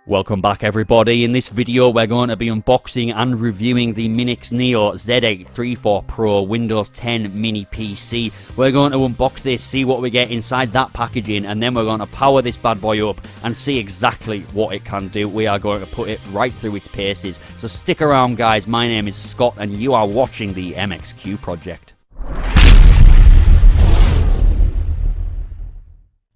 Welcome back everybody. In this video we're going to be unboxing and reviewing the Minix Neo Z83-4 Pro Windows 10 Mini PC. We're going to unbox this, see what we get inside that packaging, and then we're going to power this bad boy up and see exactly what it can do. We are going to put it right through its paces. So stick around guys, my name is Scott and you are watching the MXQ Project.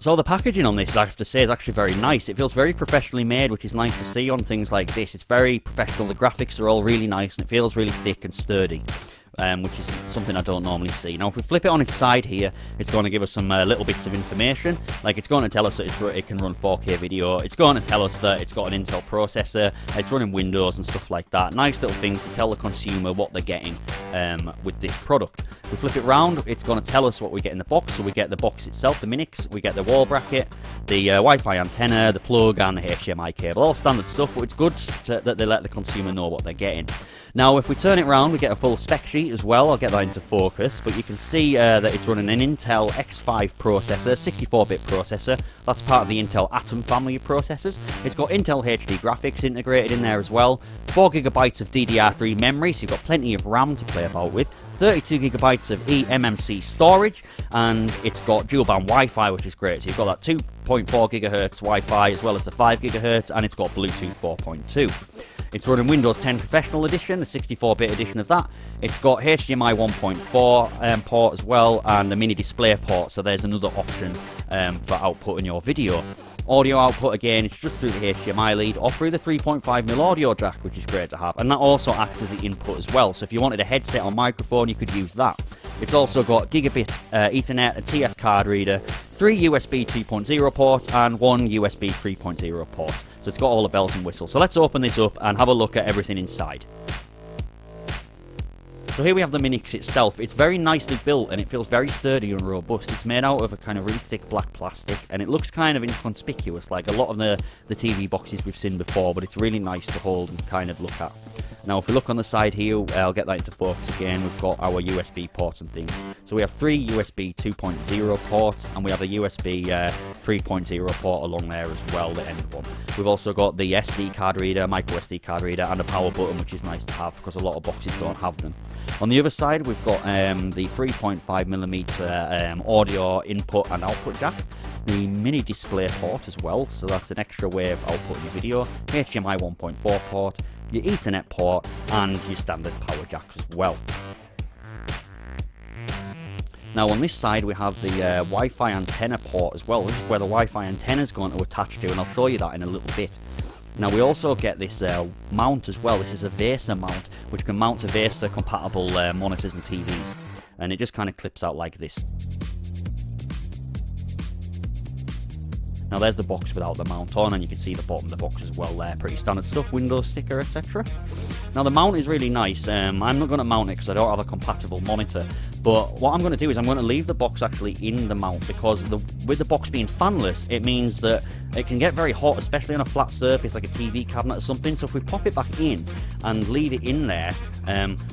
So the packaging on this, I have to say, is actually very nice. It feels very professionally made, which is nice to see on things like this. It's very professional. The graphics are all really nice, and it feels really thick and sturdy, which is something I don't normally see. Now, if we flip it on its side here, it's going to give us some little bits of information. Like, it's going to tell us that it can run 4K video. It's going to tell us that it's got an Intel processor. It's running Windows and stuff like that. Nice little things to tell the consumer what they're getting with this product. If we flip it round, it's going to tell us what we get in the box. So we get the box itself, the Minix, we get the wall bracket, the Wi-Fi antenna, the plug, and the HDMI cable. All standard stuff, but it's good that they let the consumer know what they're getting. Now, if we turn it around, we get a full spec sheet as well. I'll get that into focus, but you can see that it's running an Intel X5 processor, 64-bit processor. That's part of the Intel Atom family of processors. It's got Intel HD graphics integrated in there as well. 4GB of DDR3 memory, so you've got plenty of RAM to play about with. 32GB of eMMC storage, and it's got dual band Wi-Fi, which is great. So you've got that 2.4 GHz Wi-Fi as well as the 5 GHz, and it's got Bluetooth 4.2. It's running Windows 10 Professional Edition, the 64-bit edition of that. It's got HDMI 1.4 port as well, and the mini display port, so there's another option for outputting your video. Audio output, again, it's just through the HDMI lead or through the 3.5mm audio jack, which is great to have. And that also acts as the input as well, so if you wanted a headset or microphone, you could use that. It's also got gigabit Ethernet, a TF card reader, 3 USB 2.0 ports, and 1 USB 3.0 port. So it's got all the bells and whistles. So let's open this up and have a look at everything inside. So here we have the Minix itself. It's very nicely built and it feels very sturdy and robust. It's made out of a kind of really thick black plastic and it looks kind of inconspicuous like a lot of the TV boxes we've seen before, but it's really nice to hold and kind of look at. Now if we look on the side here, I'll get that into focus again, we've got our USB ports and things. So we have 3 USB 2.0 ports and we have a USB 3.0 port along there as well, the end one. We've also got the SD card reader, micro SD card reader, and a power button, which is nice to have because a lot of boxes don't have them. On the other side, we've got the 3.5mm audio input and output jack, the mini display port as well, so that's an extra way of outputting your video, HDMI 1.4 port, your Ethernet port, and your standard power jacks as well. Now on this side we have the Wi-Fi antenna port as well. This is where the Wi-Fi antenna is going to attach to, and I'll show you that in a little bit. Now we also get this mount as well. This is a VESA mount, which can mount to VESA compatible monitors and TVs. And it just kind of clips out like this. Now there's the box without the mount on, and you can see the bottom of the box as well there. Pretty standard stuff, Windows sticker, etc. Now the mount is really nice. I'm not going to mount it because I don't have a compatible monitor. But what I'm going to do is I'm going to leave the box actually in the mount, because with the box being fanless, it means that it can get very hot, especially on a flat surface like a TV cabinet or something. So if we pop it back in and leave it in there,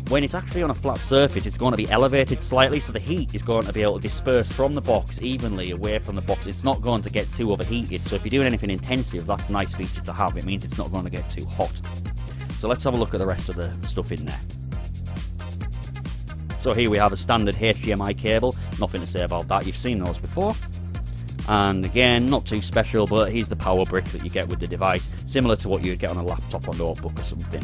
when it's actually on a flat surface, it's going to be elevated slightly, so the heat is going to be able to disperse from the box evenly away from the box. It's not going to get too overheated. So if you're doing anything intensive, that's a nice feature to have. It means it's not going to get too hot. So let's have a look at the rest of the stuff in there. So here we have a standard HDMI cable, nothing to say about that, you've seen those before. And again, not too special, but here's the power brick that you get with the device, similar to what you'd get on a laptop or notebook or something.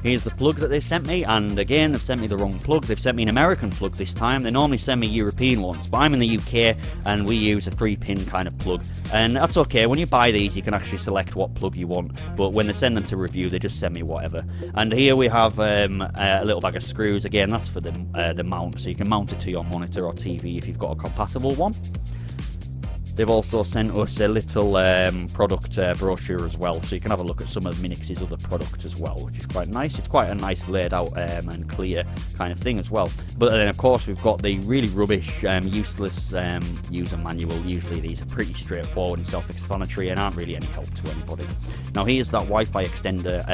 Here's the plug that they've sent me, and again, they've sent me the wrong plug. They've sent me an American plug this time. They normally send me European ones, but I'm in the UK, and we use a 3-pin kind of plug. And that's okay, when you buy these, you can actually select what plug you want, but when they send them to review, they just send me whatever. And here we have a little bag of screws. Again, that's for the mount, so you can mount it to your monitor or TV if you've got a compatible one. They've also sent us a little product brochure as well, so you can have a look at some of Minix's other products as well, which is quite nice. It's quite a nice laid out and clear kind of thing as well. But then of course we've got the really rubbish, useless user manual. Usually these are pretty straightforward and self-explanatory and aren't really any help to anybody. Now here's that Wi-Fi extender,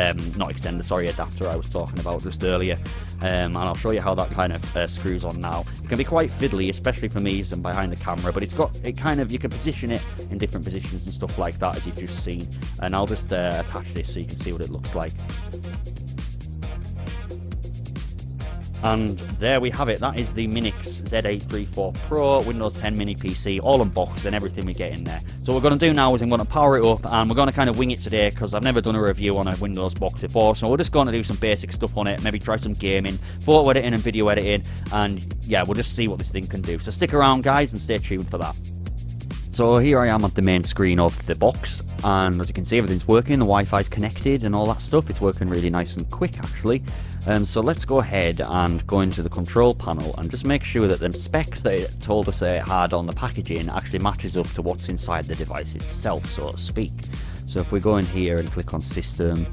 adapter I was talking about just earlier. And I'll show you how that kind of screws on now. It can be quite fiddly, especially for me using behind the camera, but you can position it in different positions and stuff like that, as you've just seen. And I'll just attach this so you can see what it looks like. And there we have it. That is the Minix Z83-4 Pro Windows 10 Mini PC, all unboxed and everything we get in there. So what we're going to do now is I'm going to power it up, and we're going to kind of wing it today because I've never done a review on a Windows box before. So we're just going to do some basic stuff on it, maybe try some gaming, photo editing and video editing, and yeah, we'll just see what this thing can do. So stick around, guys, and stay tuned for that. So here I am at the main screen of the box, and as you can see, everything's working, the Wi-Fi's connected and all that stuff. It's working really nice and quick, actually. So let's go ahead and go into the control panel and just make sure that the specs that it told us it had on the packaging actually matches up to what's inside the device itself, so to speak. So if we go in here and click on System,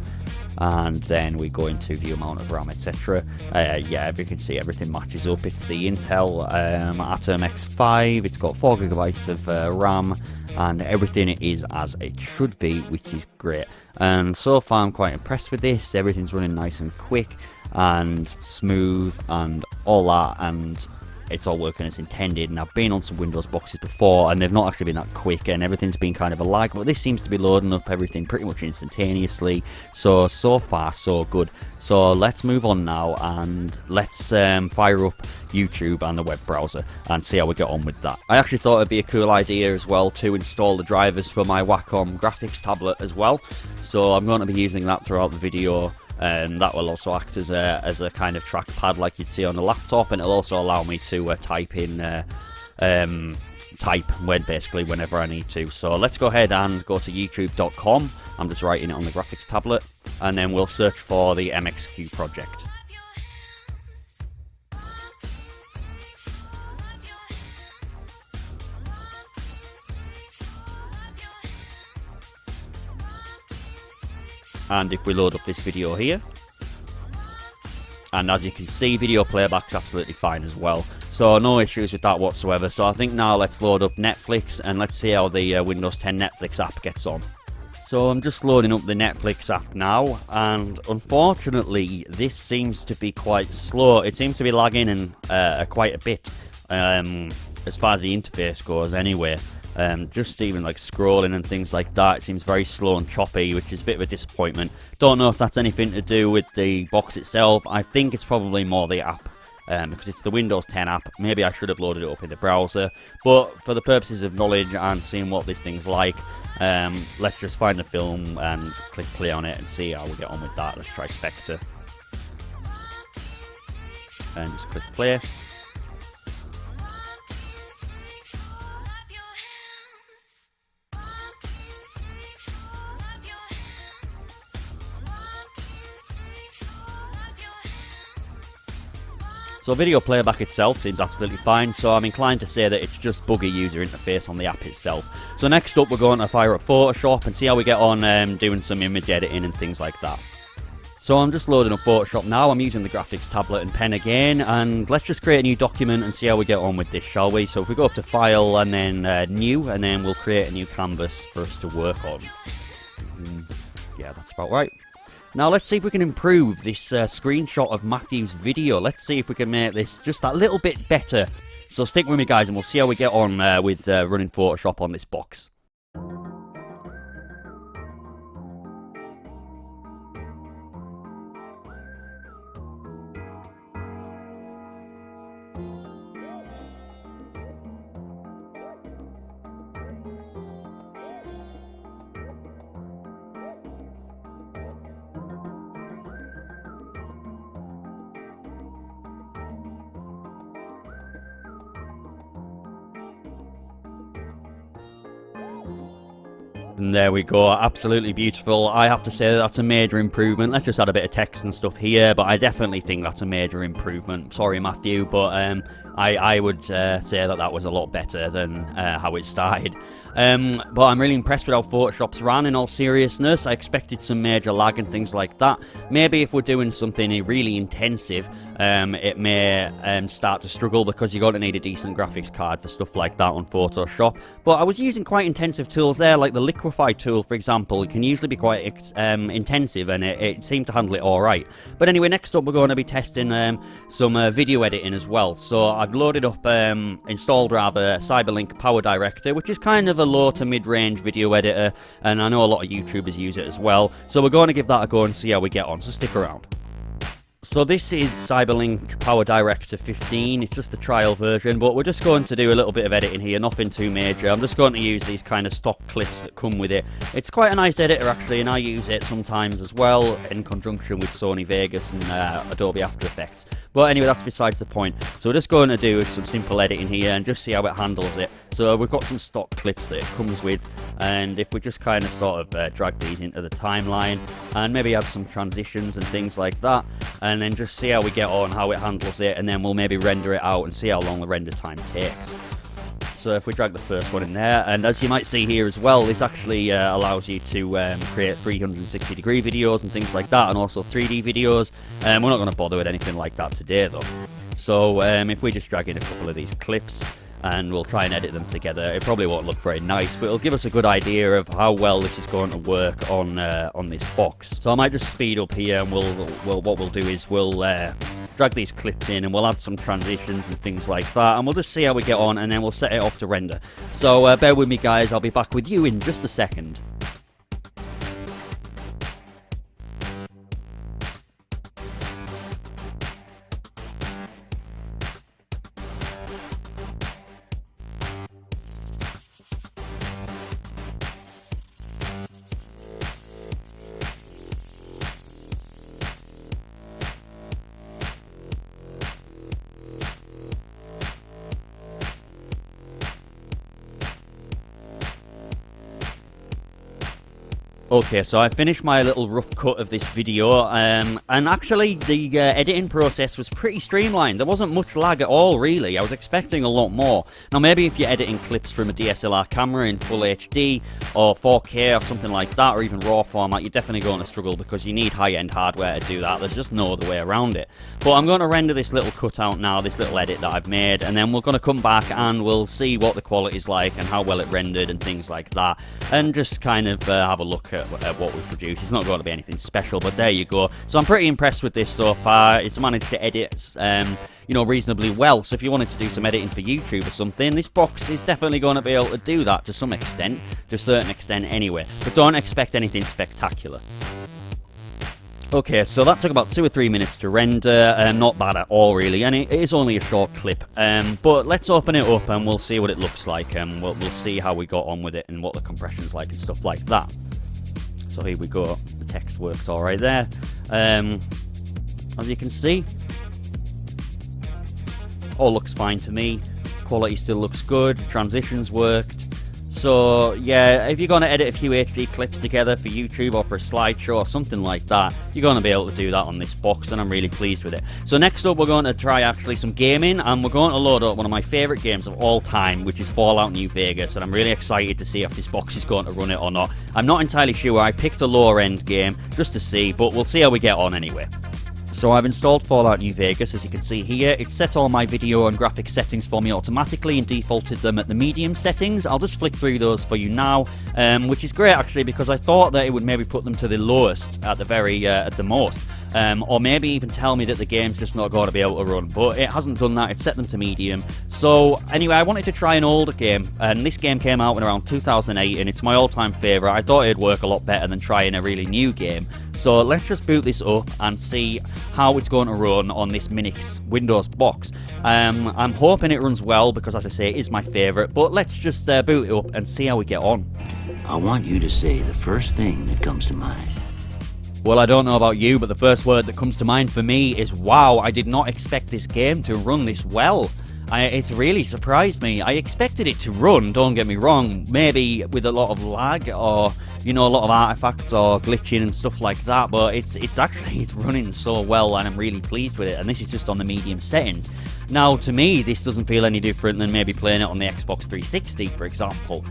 and then we go into the amount of RAM, etc. Yeah, as you can see, everything matches up. It's the Intel Atom X5, it's got 4 GB of RAM, and everything is as it should be, which is great. And so far I'm quite impressed with this. Everything's running nice and quick and smooth and all that, and it's all working as intended. And I've been on some Windows boxes before and they've not actually been that quick, and everything's been kind of a lag, but this seems to be loading up everything pretty much instantaneously. So far so good. So let's move on now and let's fire up YouTube and the web browser and see how we get on with that. I actually thought it'd be a cool idea as well to install the drivers for my Wacom graphics tablet as well, so I'm going to be using that throughout the video. That will also act as a kind of trackpad like you'd see on the laptop, and it'll also allow me to type basically whenever I need to. So let's go ahead and go to youtube.com. I'm just writing it on the graphics tablet, and then we'll search for the MXQ project. And if we load up this video here, and as you can see, video playback's absolutely fine as well, so no issues with that whatsoever. So I think now let's load up Netflix and let's see how the Windows 10 Netflix app gets on. So I'm just loading up the Netflix app now, and unfortunately this seems to be quite slow. It seems to be lagging and quite a bit as far as the interface goes anyway. Just even like scrolling and things like that, it seems very slow and choppy, which is a bit of a disappointment. Don't know if that's anything to do with the box itself. I think it's probably more the app, because it's the Windows 10 app. Maybe I should have loaded it up in the browser, but for the purposes of knowledge and seeing what this thing's like, let's just find the film and click play on it and see how we get on with that. Let's try Spectre and just click play. So video playback itself seems absolutely fine, so I'm inclined to say that it's just buggy user interface on the app itself. So next up we're going to fire up Photoshop and see how we get on doing some image editing and things like that. So I'm just loading up Photoshop now. I'm using the graphics tablet and pen again, and let's just create a new document and see how we get on with this, shall we? So if we go up to File and then New, and then we'll create a new canvas for us to work on. Yeah, that's about right. Now let's see if we can improve this screenshot of Matthew's video. Let's see if we can make this just that little bit better. So stick with me, guys, and we'll see how we get on with running Photoshop on this box. And there we go, absolutely beautiful. I have to say that's a major improvement. Let's just add a bit of text and stuff here, but I definitely think that's a major improvement. Sorry, Matthew, but I would say that was a lot better than how it started. But I'm really impressed with how Photoshop's ran, in all seriousness. I expected some major lag and things like that. Maybe if we're doing something really intensive, it may start to struggle, because you're going to need a decent graphics card for stuff like that on Photoshop. But I was using quite intensive tools there, like the Liquify tool, for example. It can usually be quite intensive, and it seemed to handle it alright. But anyway, next up we're going to be testing some video editing as well. So I've loaded up, installed rather, Cyberlink Power Director, which is kind of a low to mid-range video editor, and I know a lot of YouTubers use it as well. So we're going to give that a go and see how we get on, so stick around. So this is Cyberlink Power Director 15, it's just the trial version, but we're just going to do a little bit of editing here, nothing too major. I'm just going to use these kind of stock clips that come with it. It's quite a nice editor actually, and I use it sometimes as well in conjunction with Sony Vegas and Adobe After Effects. But anyway, that's besides the point. So we're just going to do some simple editing here and just see how it handles it. So we've got some stock clips that it comes with, and if we just kind of sort of drag these into the timeline and maybe add some transitions and things like that, and then just see how we get on, how it handles it, and then we'll maybe render it out and see how long the render time takes. So if we drag the first one in there, and as you might see here as well, this actually allows you to create 360 degree videos and things like that, and also 3D videos. We're not going to bother with anything like that today though. So if we just drag in a couple of these clips, and we'll try and edit them together. It probably won't look very nice, but it'll give us a good idea of how well this is going to work on this box. So I might just speed up here, and what we'll do is we'll drag these clips in, and we'll add some transitions and things like that, and we'll just see how we get on, and then we'll set it off to render. So bear with me guys, I'll be back with you in just a second. Okay, so I finished my little rough cut of this video, and actually the editing process was pretty streamlined. There wasn't much lag at all, really. I was expecting a lot more. Now, maybe if you're editing clips from a DSLR camera in full HD or 4K or something like that, or even RAW format, you're definitely going to struggle because you need high-end hardware to do that. There's just no other way around it. But I'm going to render this little cutout now, this little edit that I've made, and then we're going to come back and we'll see what the quality's like and how well it rendered and things like that, and just kind of have a look at what we've produced. It's not going to be anything special, but there you go. So I'm pretty impressed with this so far. It's managed to edit you know, reasonably well. So if you wanted to do some editing for YouTube or something, this box is definitely going to be able to do that to some extent, to a certain extent anyway, but don't expect anything spectacular. Okay, so that took about 2 or 3 minutes to render, not bad at all really, and it is only a short clip, but let's open it up and we'll see what it looks like, and we'll see how we got on with it and what the compression's like and stuff like that. So here we go, the text worked alright there. As you can see, all looks fine to me, quality still looks good, transitions worked. So yeah, if you're going to edit a few HD clips together for YouTube or for a slideshow or something like that, you're going to be able to do that on this box, and I'm really pleased with it. So next up we're going to try actually some gaming, and we're going to load up one of my favourite games of all time, which is Fallout New Vegas, and I'm really excited to see if this box is going to run it or not. I'm not entirely sure. I picked a lower end game just to see, but we'll see how we get on anyway. So I've installed Fallout New Vegas, as you can see here. It's set all my video and graphics settings for me automatically and defaulted them at the medium settings. I'll just flick through those for you now, which is great actually, because I thought that it would maybe put them to the lowest at the most. Or maybe even tell me that the game's just not going to be able to run, but it hasn't done that. It's set them to medium. So anyway, I wanted to try an older game, and this game came out in around 2008, and it's my all-time favourite. I thought it'd work a lot better than trying a really new game. So let's just boot this up and see how it's going to run on this Minix Windows box. I'm hoping it runs well because, as I say, it is my favourite, but let's just boot it up and see how we get on. I want you to say the first thing that comes to mind. Well, I don't know about you, but the first word that comes to mind for me is wow. I did not expect this game to run this well. It's really surprised me. I expected it to run, don't get me wrong, maybe with a lot of lag or, you know, a lot of artifacts or glitching and stuff like that, but it's running so well, and I'm really pleased with it, and this is just on the medium settings. Now, to me, this doesn't feel any different than maybe playing it on the Xbox 360, for example.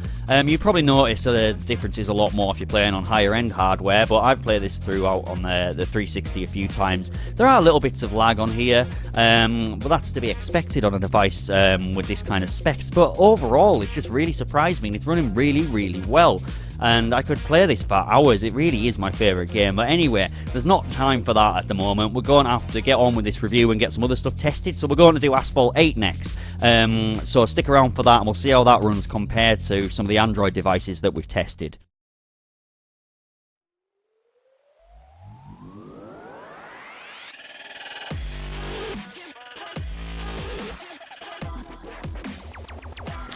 You probably notice the difference is a lot more if you're playing on higher-end hardware, but I've played this throughout on the 360 a few times. There are little bits of lag on here, but that's to be expected on a device with this kind of specs, but overall, it's just really surprised me, and it's running really, really well. and I could play this for hours. It really is my favourite game. But anyway, there's not time for that at the moment. We're going to have to get on with this review and get some other stuff tested, so we're going to do Asphalt 8 next. So stick around for that, and we'll see how that runs compared to some of the Android devices that we've tested.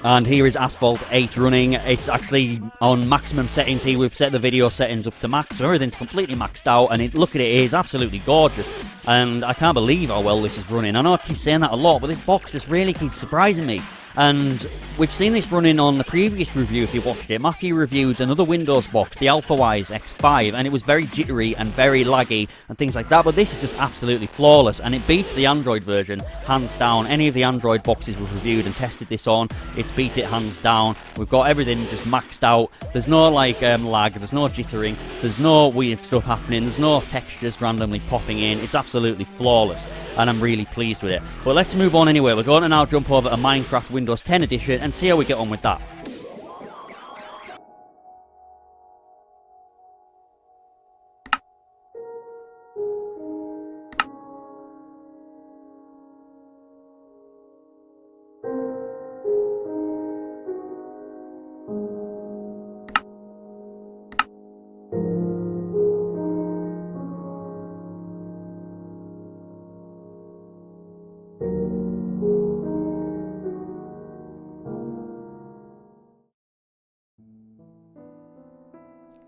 And here is Asphalt 8 running. It's actually on maximum settings here. We've set the video settings up to max, so everything's completely maxed out, and look at it, it is absolutely gorgeous. And I can't believe how well this is running. I know I keep saying that a lot, but this box just really keeps surprising me. And we've seen this running on the previous review, if you watched it. Matthew reviewed another Windows box, the AlphaWise X5, and it was very jittery and very laggy and things like that, but this is just absolutely flawless, and it beats the Android version, hands down. Any of the Android boxes we've reviewed and tested this on, it's beat it hands down. We've got everything just maxed out. There's no lag, there's no jittering, there's no weird stuff happening, there's no textures randomly popping in. It's absolutely flawless, and I'm really pleased with it. But let's move on anyway. We're going to now jump over to Minecraft Windows 10 Edition and see how we get on with that.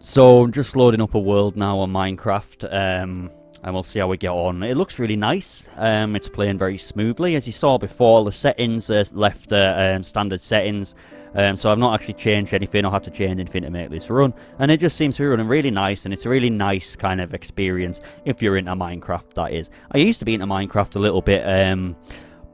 So I'm just loading up a world now on Minecraft, and we'll see how we get on. It looks really nice. It's playing very smoothly. As you saw before, the settings are left standard settings, so I've not actually changed anything or had to change anything to make this run. And it just seems to be running really nice, and it's a really nice kind of experience if you're into Minecraft, that is. I used to be into Minecraft a little bit,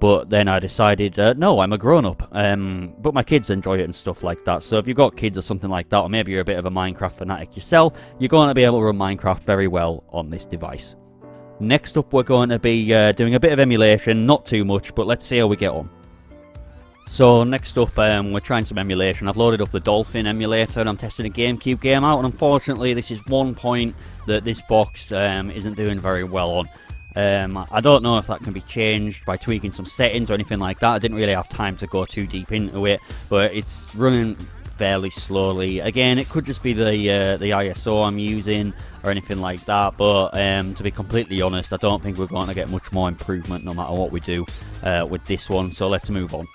but then I decided, no, I'm a grown-up, but my kids enjoy it and stuff like that. So if you've got kids or something like that, or maybe you're a bit of a Minecraft fanatic yourself, you're going to be able to run Minecraft very well on this device. Next up, we're going to be doing a bit of emulation, not too much, but let's see how we get on. So next up, we're trying some emulation. I've loaded up the Dolphin emulator, and I'm testing a GameCube game out, and unfortunately this is one point that this box isn't doing very well on. I don't know if that can be changed by tweaking some settings or anything like that. I didn't really have time to go too deep into it, but it's running fairly slowly. Again, it could just be the ISO I'm using or anything like that, but to be completely honest, I don't think we're going to get much more improvement no matter what we do with this one, so let's move on.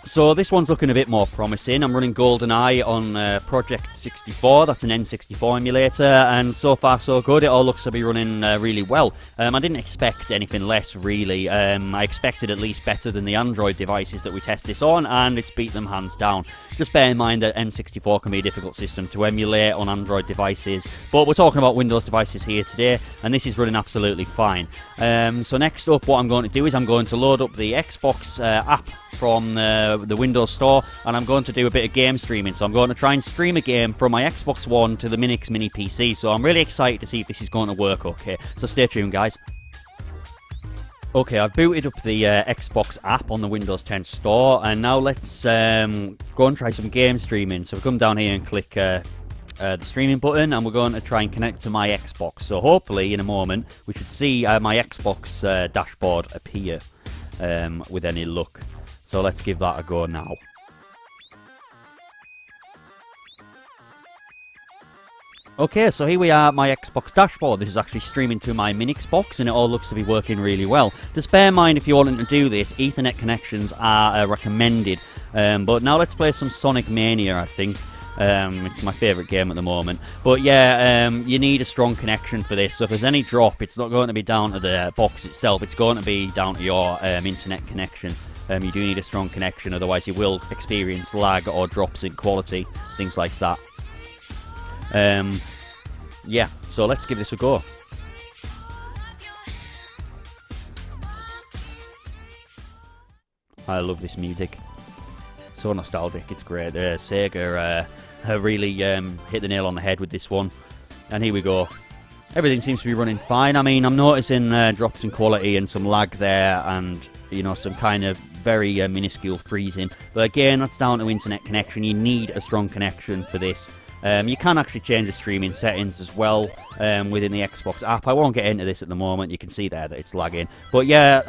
So this one's looking a bit more promising. I'm running GoldenEye on Project 64, that's an N64 emulator, and so far so good. It all looks to be running really well. I didn't expect anything less, really. I expected at least better than the Android devices that we test this on, and it's beat them hands down. Just bear in mind that N64 can be a difficult system to emulate on Android devices, but we're talking about Windows devices here today, and this is running absolutely fine. So next up, what I'm going to do is I'm going to load up the Xbox app from the Windows Store, and I'm going to do a bit of game streaming. So I'm going to try and stream a game from my Xbox One to the Minix Mini PC. So I'm really excited to see if this is going to work okay. So stay tuned, guys. Okay, I've booted up the Xbox app on the Windows 10 Store, and now let's go and try some game streaming. So we come down here and click the streaming button, and we're going to try and connect to my Xbox. So hopefully in a moment we should see my Xbox dashboard appear with any luck. So let's give that a go now. Okay, so here we are at my Xbox dashboard. This is actually streaming to my Minix box, and it all looks to be working really well. Just bear in mind, if you're wanting to do this, Ethernet connections are recommended. But now let's play some Sonic Mania, I think. It's my favourite game at the moment. But yeah, you need a strong connection for this. So if there's any drop, it's not going to be down to the box itself. It's going to be down to your internet connection. You do need a strong connection, otherwise you will experience lag or drops in quality, things like that. Yeah, so let's give this a go. I love this music. So nostalgic, it's great. Sega really hit the nail on the head with this one. And here we go. Everything seems to be running fine. I mean, I'm noticing drops in quality and some lag there, and you know, some kind of very minuscule freezing. But again, that's down to internet connection. You need a strong connection for this. You can actually change the streaming settings as well within the Xbox app. I won't get into this at the moment. You can see there that it's lagging. But yeah,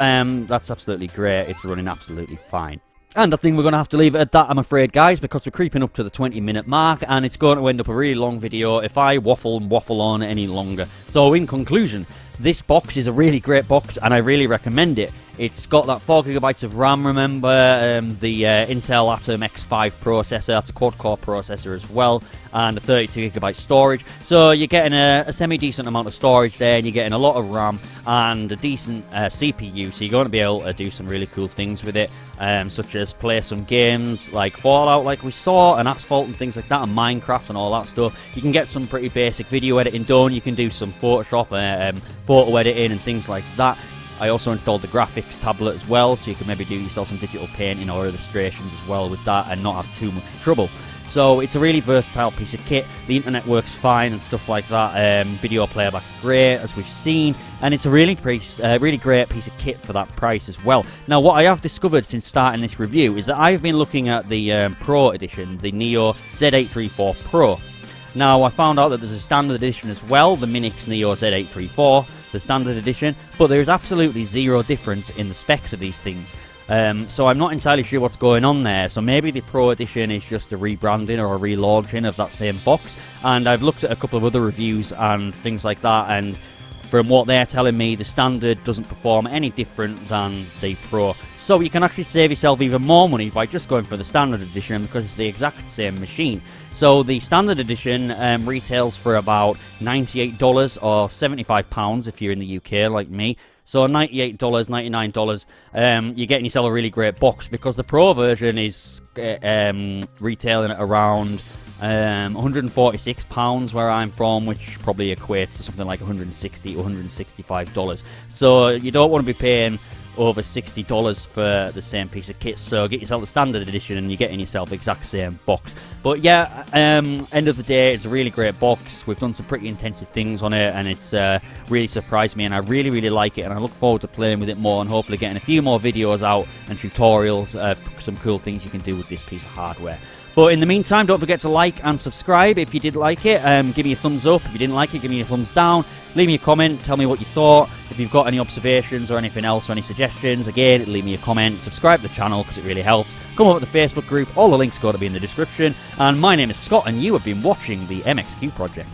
that's absolutely great. It's running absolutely fine. And I think we're going to have to leave it at that, I'm afraid, guys, because we're creeping up to the 20-minute mark, and it's going to end up a really long video if I waffle on any longer. So, in conclusion, this box is a really great box, and I really recommend it. It's got that 4GB of RAM, remember, the Intel Atom X5 processor, that's a quad-core processor as well, and a 32GB storage. So you're getting a semi-decent amount of storage there, and you're getting a lot of RAM and a decent CPU, so you're going to be able to do some really cool things with it, such as play some games like Fallout, like we saw, and Asphalt and things like that, and Minecraft and all that stuff. You can get some pretty basic video editing done, you can do some Photoshop, photo editing and things like that. I also installed the graphics tablet as well, so you can maybe do yourself some digital painting or illustrations as well with that and not have too much trouble. So it's a really versatile piece of kit. The internet works fine and stuff like that. Video playback is great, as we've seen, and it's a really great piece of kit for that price as well. Now, what I have discovered since starting this review is that I've been looking at the Pro Edition, the Neo Z83-4 Pro. Now, I found out that there's a standard edition as well, the Minix Neo Z83-4, the standard edition, but there is absolutely zero difference in the specs of these things. So I'm not entirely sure what's going on there. So maybe the Pro Edition is just a rebranding or a relaunching of that same box. And I've looked at a couple of other reviews and things like that, and from what they're telling me, the standard doesn't perform any different than the Pro. So you can actually save yourself even more money by just going for the standard edition, because it's the exact same machine. So the standard edition retails for about $98 or £75 if you're in the UK like me. So $98, $99, you're getting yourself a really great box, because the Pro version is retailing at around £146 where I'm from, which probably equates to something like $160 or $165. So you don't want to be paying over $60 for the same piece of kit, so get yourself the standard edition and you're getting yourself the exact same box. But yeah, end of the day, it's a really great box. We've done some pretty intensive things on it, and it's really surprised me, and I really like it, and I look forward to playing with it more and hopefully getting a few more videos out and tutorials, some cool things you can do with this piece of hardware. But in the meantime, don't forget to like and subscribe if you did like it. Give me a thumbs up. If you didn't like it, give me a thumbs down. Leave me a comment. Tell me what you thought. If you've got any observations or anything else or any suggestions, again, leave me a comment. Subscribe to the channel because it really helps. Come over to the Facebook group. All the links are going to be in the description. And my name is Scott, and you have been watching the MXQ Project.